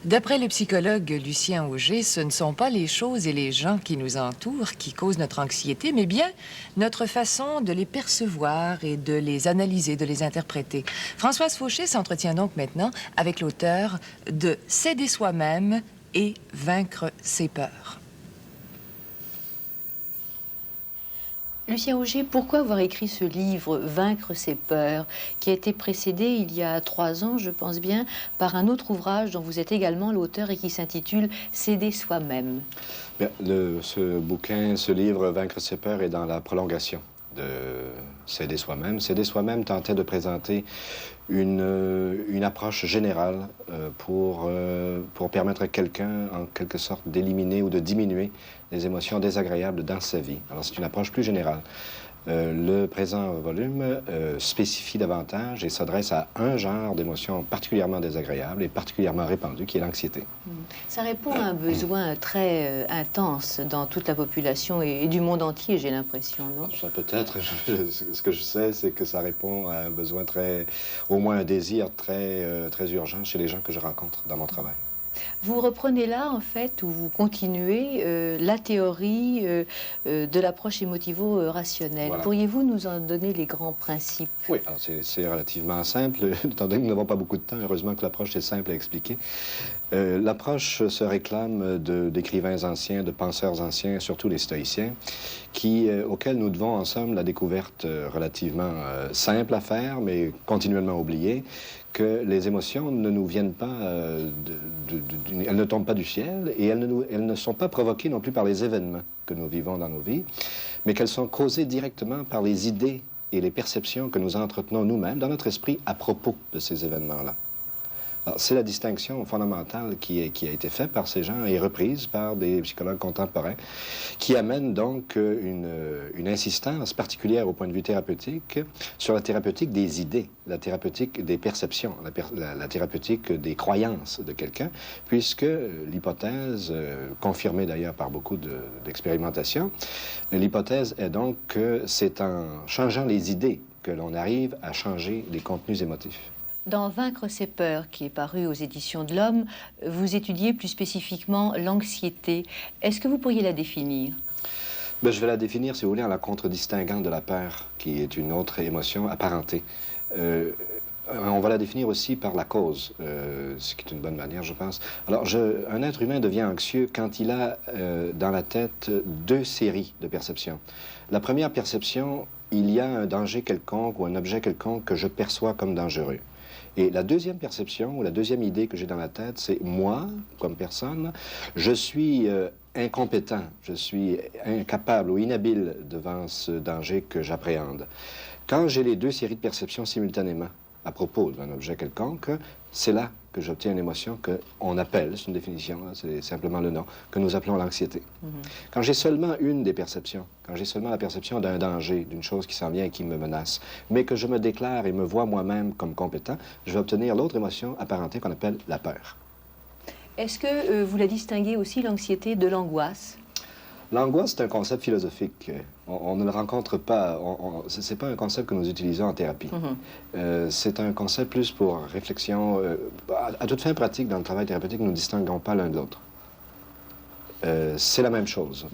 D'après le psychologue Lucien Auger, ce ne sont pas les choses et les gens qui nous entourent qui causent notre anxiété, mais bien notre façon de les percevoir et de les analyser, de les interpréter. Françoise Fauché s'entretient donc maintenant avec l'auteur de S'aider soi-même et vaincre ses peurs. Lucien Auger, pourquoi avoir écrit ce livre, Vaincre ses peurs, qui a été précédé il y a 3 ans, je pense bien, par un autre ouvrage dont vous êtes également l'auteur et qui s'intitule S'aider soi-même? Bien, ce bouquin, ce livre, Vaincre ses peurs, est dans la prolongation de S'aider soi-même. S'aider soi-même tentait de présenter une approche générale pour permettre à quelqu'un, en quelque sorte, d'éliminer ou de diminuer les émotions désagréables dans sa vie. Alors, c'est une approche plus générale. Le présent volume spécifie davantage et s'adresse à un genre d'émotions particulièrement désagréables et particulièrement répandues, qui est l'anxiété. Ça répond à un besoin très intense dans toute la population et du monde entier, j'ai l'impression, non? Ça peut-être. Ce que je sais, c'est que ça répond à un besoin au moins un désir très urgent chez les gens que je rencontre dans mon travail. Vous reprenez là, en fait, ou vous continuez la théorie de l'approche émotivo-rationnelle. Voilà. Pourriez-vous nous en donner les grands principes? Oui, alors c'est relativement simple, étant donné que nous n'avons pas beaucoup de temps. Heureusement que l'approche est simple à expliquer. L'approche se réclame d'écrivains anciens, de penseurs anciens, surtout les stoïciens, auxquels nous devons, en somme, la découverte relativement simple à faire, mais continuellement oubliée, que les émotions ne nous viennent pas, elles ne tombent pas du ciel et elles ne sont pas provoquées non plus par les événements que nous vivons dans nos vies, mais qu'elles sont causées directement par les idées et les perceptions que nous entretenons nous-mêmes dans notre esprit à propos de ces événements-là. Alors, c'est la distinction fondamentale qui a été faite par ces gens et reprise par des psychologues contemporains, qui amène donc une insistance particulière au point de vue thérapeutique sur la thérapeutique des idées, la thérapeutique des perceptions, la thérapeutique des croyances de quelqu'un, puisque l'hypothèse, confirmée d'ailleurs par beaucoup d'expérimentations, l'hypothèse est donc que c'est en changeant les idées que l'on arrive à changer les contenus émotifs. Dans Vaincre ses peurs, qui est paru aux éditions de l'Homme, vous étudiez plus spécifiquement l'anxiété. Est-ce que vous pourriez la définir? Bien, je vais la définir, si vous voulez, en la contre-distinguant de la peur, qui est une autre émotion apparentée. On va la définir aussi par la cause, ce qui est une bonne manière, je pense. Alors, un être humain devient anxieux quand il a dans la tête 2 séries de perceptions. La première perception, il y a un danger quelconque ou un objet quelconque que je perçois comme dangereux. Et la deuxième perception, ou la deuxième idée que j'ai dans la tête, c'est moi, comme personne, je suis incompétent, je suis incapable ou inhabile devant ce danger que j'appréhende. Quand j'ai les 2 séries de perceptions simultanément à propos d'un objet quelconque, c'est là que j'obtiens une émotion qu'on appelle, c'est une définition, c'est simplement le nom, que nous appelons l'anxiété. Quand j'ai seulement une des perceptions, quand j'ai seulement la perception d'un danger, d'une chose qui s'en vient et qui me menace, mais que je me déclare et me vois moi-même comme compétent, je vais obtenir l'autre émotion apparentée qu'on appelle la peur. Est-ce que vous la distinguez aussi, l'anxiété, de l'angoisse? L'angoisse, c'est un concept philosophique. On ne le rencontre pas. Ce n'est pas un concept que nous utilisons en thérapie. C'est un concept plus pour réflexion. À toute fin pratique, dans le travail thérapeutique, nous ne distinguons pas l'un de l'autre. C'est la même chose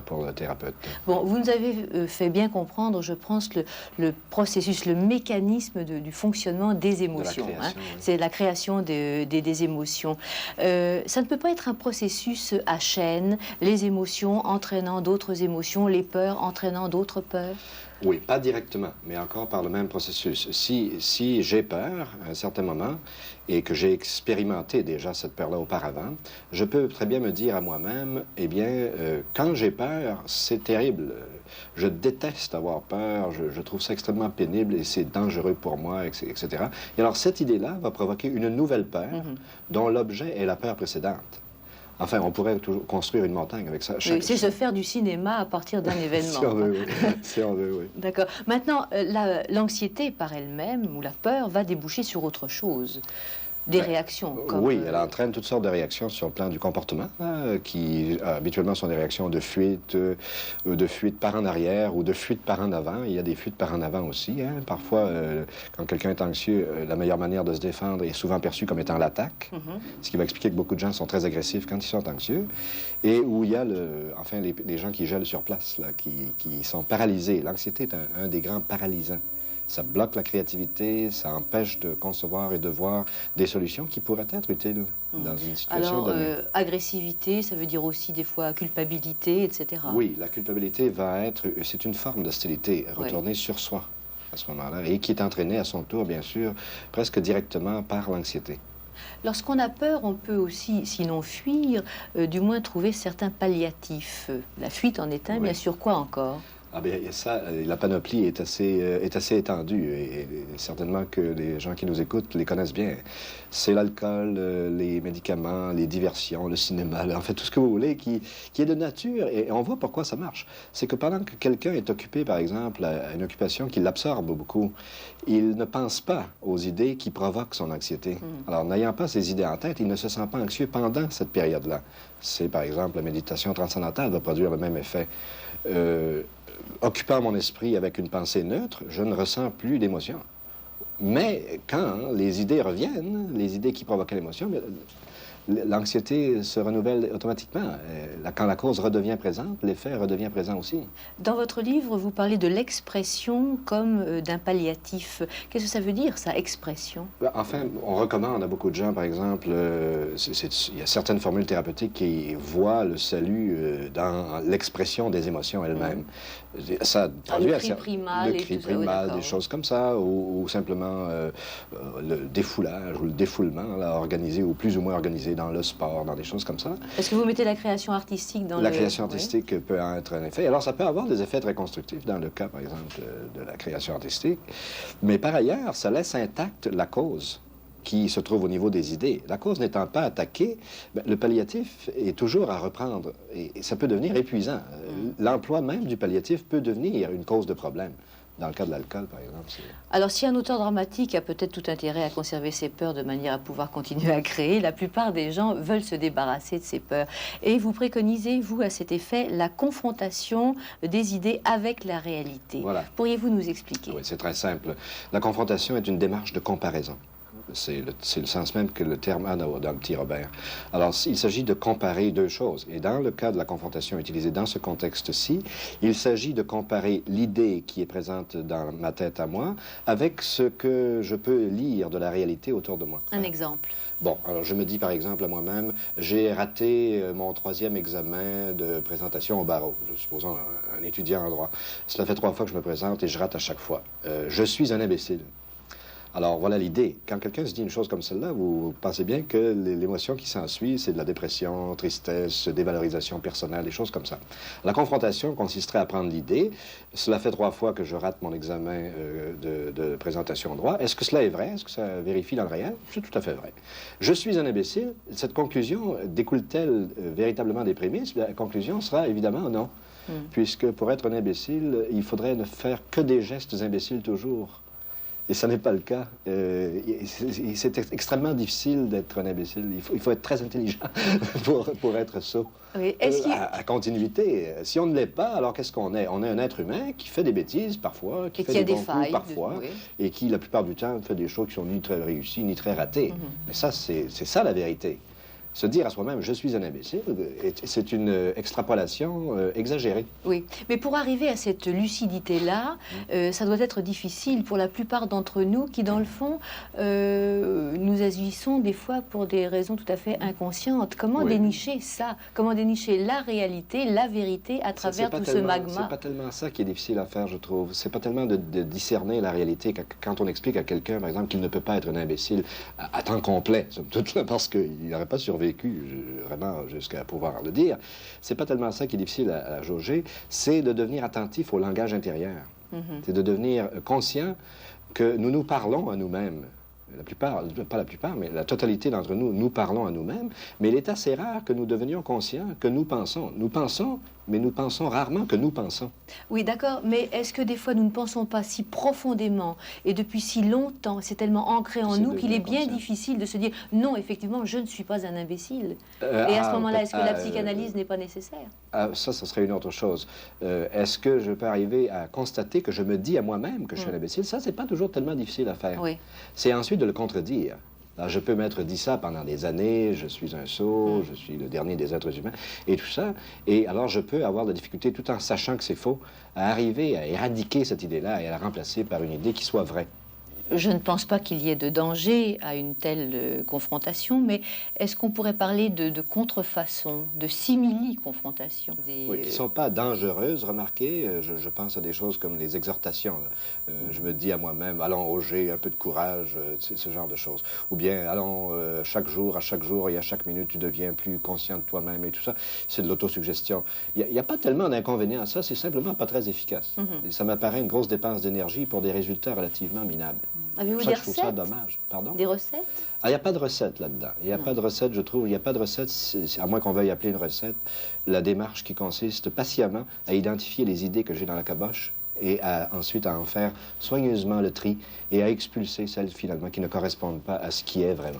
pour le thérapeute. Bon, vous nous avez fait bien comprendre, je pense, le processus, le mécanisme du fonctionnement des émotions. C'est la création des émotions. Ça ne peut pas être un processus à chaîne, les émotions entraînant d'autres émotions, les peurs entraînant d'autres peurs? Oui, pas directement, mais encore par le même processus. Si j'ai peur à un certain moment et que j'ai expérimenté déjà cette peur-là auparavant, je peux très bien me dire à moi-même, eh bien, quand j'ai peur, c'est terrible. Je déteste avoir peur, je trouve ça extrêmement pénible et c'est dangereux pour moi, etc. Et alors, cette idée-là va provoquer une nouvelle peur dont l'objet est la peur précédente. Enfin, on pourrait toujours construire une montagne avec ça. Oui, c'est se faire du cinéma à partir d'un événement. Si on veut, oui. Si on veut, oui. D'accord. Maintenant, l'anxiété par elle-même, ou la peur, va déboucher sur autre chose. des réactions. Comme, oui, elle entraîne toutes sortes de réactions sur le plan du comportement, qui habituellement sont des réactions de fuite par en arrière ou de fuite par en avant. Il y a des fuites par en avant aussi. Parfois, quand quelqu'un est anxieux, la meilleure manière de se défendre est souvent perçue comme étant l'attaque, ce qui va expliquer que beaucoup de gens sont très agressifs quand ils sont anxieux, et où il y a les gens qui gèlent sur place, là, qui sont paralysés. L'anxiété est un des grands paralysants. Ça bloque la créativité, ça empêche de concevoir et de voir des solutions qui pourraient être utiles dans une situation donnée. Agressivité, ça veut dire aussi des fois culpabilité, etc. Oui, la culpabilité c'est une forme d'hostilité retournée sur soi à ce moment-là, et qui est entraînée à son tour, bien sûr, presque directement par l'anxiété. Lorsqu'on a peur, on peut aussi, sinon fuir, du moins trouver certains palliatifs. La fuite en est un, bien sûr, quoi encore? Ah bien, ça, la panoplie est assez étendue, et certainement que les gens qui nous écoutent les connaissent bien. C'est l'alcool, les médicaments, les diversions, le cinéma, en fait, tout ce que vous voulez qui est de nature, et on voit pourquoi ça marche. C'est que pendant que quelqu'un est occupé, par exemple, à une occupation qui l'absorbe beaucoup, il ne pense pas aux idées qui provoquent son anxiété. Alors, n'ayant pas ces idées en tête, il ne se sent pas anxieux pendant cette période-là. C'est, par exemple, la méditation transcendantale va produire le même effet. Occupant mon esprit avec une pensée neutre, je ne ressens plus d'émotion. Mais quand les idées reviennent, les idées qui provoquaient l'émotion, l'anxiété se renouvelle automatiquement. Quand la cause redevient présente, l'effet redevient présent aussi. Dans votre livre, vous parlez de l'expression comme d'un palliatif. Qu'est-ce que ça veut dire, ça, expression? Enfin, on recommande à beaucoup de gens, par exemple, il y a certaines formules thérapeutiques qui voient le salut dans l'expression des émotions elles-mêmes. Ça traduit le cri primal, des choses comme ça, ou simplement le défoulage ou le défoulement là, organisé ou plus ou moins organisé dans le sport, dans des choses comme ça. Est-ce que vous mettez la création artistique dans la création artistique peut être un effet. Alors, ça peut avoir des effets très constructifs dans le cas, par exemple, de la création artistique. Mais par ailleurs, ça laisse intacte la cause qui se trouve au niveau des idées. La cause n'étant pas attaquée, le palliatif est toujours à reprendre. Et ça peut devenir épuisant. L'emploi même du palliatif peut devenir une cause de problème. Dans le cas de l'alcool, par exemple. Alors, si un auteur dramatique a peut-être tout intérêt à conserver ses peurs de manière à pouvoir continuer à créer, la plupart des gens veulent se débarrasser de ces peurs. Et vous préconisez, vous, à cet effet, la confrontation des idées avec la réalité. Voilà. Pourriez-vous nous expliquer? Oui, c'est très simple. La confrontation est une démarche de comparaison. C'est le sens même que le terme a dans le petit Robert. Alors, il s'agit de comparer deux choses. Et dans le cas de la confrontation utilisée dans ce contexte-ci, il s'agit de comparer l'idée qui est présente dans ma tête à moi avec ce que je peux lire de la réalité autour de moi. Un exemple. Bon, alors je me dis par exemple à moi-même, j'ai raté mon 3e examen de présentation au barreau. Supposons un étudiant en droit. Cela fait 3 fois que je me présente et je rate à chaque fois. Je suis un imbécile. Alors, voilà l'idée. Quand quelqu'un se dit une chose comme celle-là, vous pensez bien que l'émotion qui s'ensuit, c'est de la dépression, tristesse, dévalorisation personnelle, des choses comme ça. La confrontation consisterait à prendre l'idée. Cela fait 3 fois que je rate mon examen de présentation en droit. Est-ce que cela est vrai? Est-ce que ça vérifie dans le réel? C'est tout à fait vrai. Je suis un imbécile. Cette conclusion découle-t-elle véritablement des prémices? La conclusion sera évidemment non. Puisque pour être un imbécile, il faudrait ne faire que des gestes imbéciles toujours. Et ça n'est pas le cas. C'est extrêmement difficile d'être un imbécile. Il faut être très intelligent pour être sot. Oui. À continuité. Si on ne l'est pas, alors qu'est-ce qu'on est? On est un être humain qui fait des bêtises parfois, qui fait des bons coups parfois, et qui, la plupart du temps, fait des choses qui sont ni très réussies, ni très ratées. Mais ça, c'est ça la vérité. Se dire à soi-même, je suis un imbécile, c'est une extrapolation exagérée. Oui, mais pour arriver à cette lucidité-là, ça doit être difficile pour la plupart d'entre nous qui, dans le fond, nous agissons des fois pour des raisons tout à fait inconscientes. Comment dénicher ça? Comment dénicher la réalité, la vérité à travers tout ce magma? C'est pas tellement ça qui est difficile à faire, je trouve. C'est pas tellement de discerner la réalité quand on explique à quelqu'un, par exemple, qu'il ne peut pas être un imbécile à temps complet, somme toute, parce qu'il n'aurait pas survécu vraiment jusqu'à pouvoir le dire. C'est pas tellement ça qui est difficile à jauger, c'est de devenir attentif au langage intérieur. C'est de devenir conscient que nous nous parlons à nous-mêmes. la plupart, pas la plupart, mais la totalité d'entre nous, nous parlons à nous-mêmes, mais il est assez rare que nous devenions conscients que nous pensons. Nous pensons, mais nous pensons rarement que nous pensons. Oui, d'accord, mais est-ce que des fois nous ne pensons pas si profondément et depuis si longtemps, c'est tellement ancré en nous qu'il est bien difficile de se dire non, effectivement, je ne suis pas un imbécile. Et à ce moment-là, est-ce que la psychanalyse n'est pas nécessaire? Ça serait une autre chose. Est-ce que je peux arriver à constater que je me dis à moi-même que je suis un imbécile? Ça, c'est pas toujours tellement difficile à faire. Oui. C'est ensuite de le contredire. Alors, je peux m'être dit ça pendant des années, je suis un sot, je suis le dernier des êtres humains, et tout ça. Et alors, je peux avoir de la difficulté, tout en sachant que c'est faux, à arriver à éradiquer cette idée-là et à la remplacer par une idée qui soit vraie. Je ne pense pas qu'il y ait de danger à une telle confrontation, mais est-ce qu'on pourrait parler de contrefaçon, de simili-confrontation Oui, qui ne sont pas dangereuses, remarquez. Je pense à des choses comme les exhortations. Je me dis à moi-même, allons au jet, un peu de courage, ce genre de choses. Ou bien, allons chaque jour et à chaque minute, tu deviens plus conscient de toi-même et tout ça. C'est de l'autosuggestion. Il n'y a pas tellement d'inconvénients à ça, c'est simplement pas très efficace. Et ça m'apparaît une grosse dépense d'énergie pour des résultats relativement minables. Avez-vous des Je trouve ça recettes? dommage. Pardon? Des recettes? Ah, il n'y a pas de recette là-dedans. Il n'y a pas de recette, je trouve. Il n'y a pas de recette, à moins qu'on veuille appeler une recette, la démarche qui consiste patiemment à identifier les idées que j'ai dans la caboche et ensuite à en faire soigneusement le tri et à expulser celles finalement qui ne correspondent pas à ce qui est vraiment.